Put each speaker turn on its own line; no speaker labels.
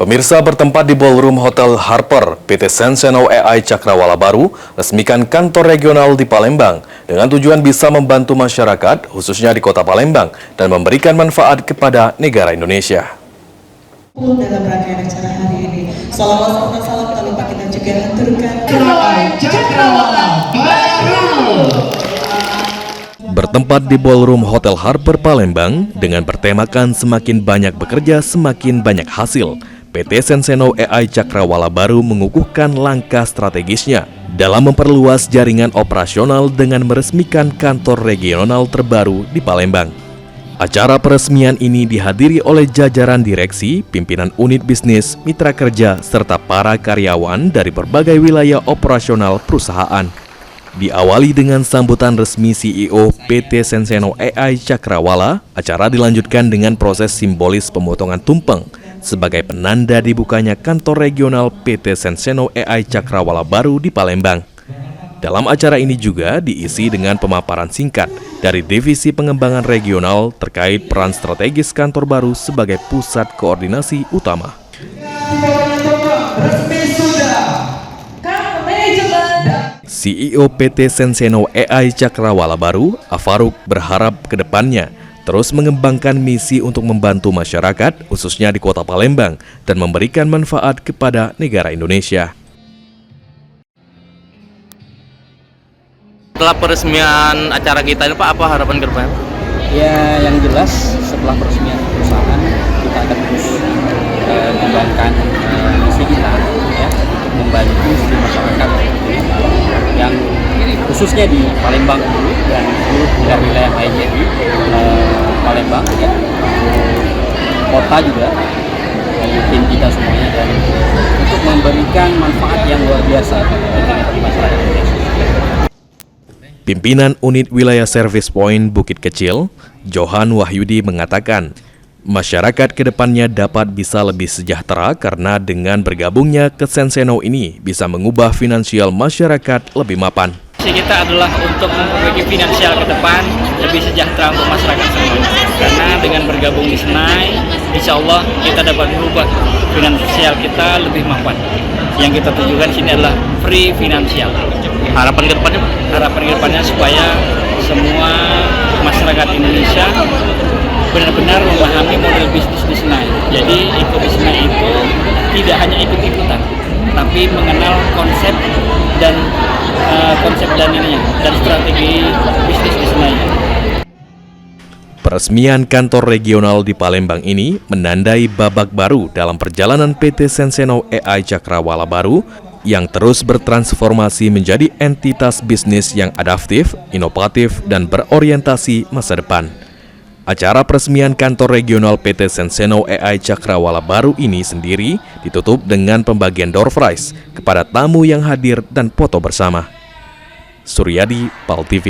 Pemirsa, bertempat di Ballroom Hotel Harper, PT Senseno AI Cakrawala Baru resmikan kantor regional di Palembang dengan tujuan bisa membantu masyarakat, khususnya di kota Palembang, dan memberikan manfaat kepada negara Indonesia.
Dalam rangkaian acara hari ini, salawat serta salam tak lupa kita juga haturkan
AI Cakrawala Baru.
Bertempat di Ballroom Hotel Harper Palembang dengan bertemakan semakin banyak bekerja, semakin banyak hasil. PT Senseno AI Cakrawala Baru mengukuhkan langkah strategisnya dalam memperluas jaringan operasional dengan meresmikan kantor regional terbaru di Palembang. Acara peresmian ini dihadiri oleh jajaran direksi, pimpinan unit bisnis, mitra kerja, serta para karyawan dari berbagai wilayah operasional perusahaan. Diawali dengan sambutan resmi CEO PT Senseno AI Cakrawala, acara dilanjutkan dengan proses simbolis pemotongan tumpeng sebagai penanda dibukanya kantor regional PT Senseno AI Cakrawala Baru di Palembang. Dalam acara ini juga diisi dengan pemaparan singkat dari Divisi Pengembangan Regional terkait peran strategis kantor baru sebagai pusat koordinasi utama. CEO PT Senseno AI Cakrawala Baru, Afaruk, berharap ke depannya terus mengembangkan misi untuk membantu masyarakat, khususnya di kota Palembang, dan memberikan manfaat kepada negara Indonesia.
Setelah peresmian acara kita ini, Pak, apa harapan ke depan?
Ya, yang jelas setelah peresmian perusahaan kita akan terus mengembangkan misi kita, ya, untuk membantu seluruh masyarakat yang khususnya di Palembang dan seluruh wilayah lainnya di Palembang, ya, kota juga, dari tim kita semuanya, dan untuk memberikan manfaat yang luar biasa bagi masyarakat Indonesia.
Pimpinan Unit Wilayah Service Point Bukit Kecil, Johan Wahyudi, mengatakan masyarakat ke depannya dapat bisa lebih sejahtera karena dengan bergabungnya ke Senseno ini bisa mengubah finansial masyarakat lebih mapan.
Misi kita adalah untuk memperbaiki finansial ke depan lebih sejahtera untuk masyarakat semuanya. Karena dengan bergabung di Senai, insya Allah kita dapat merubah finansial kita lebih mapan. Yang kita tujukan sini adalah free finansial.
Harapan ke depannya, Pak?
Harapan ke depannya supaya semua masyarakat Indonesia benar-benar memahami model bisnis di Senai. Jadi ikut di Senai itu tidak hanya ikut-ikutan, tapi mengenal konsep dan strategi bisnis di Senai.
Peresmian kantor regional di Palembang ini menandai babak baru dalam perjalanan PT Senseno AI Cakrawala Baru yang terus bertransformasi menjadi entitas bisnis yang adaptif, inovatif, dan berorientasi masa depan. Acara peresmian kantor regional PT Senseno AI Cakrawala Baru ini sendiri ditutup dengan pembagian door prize kepada tamu yang hadir dan foto bersama. Suryadi, PAL TV.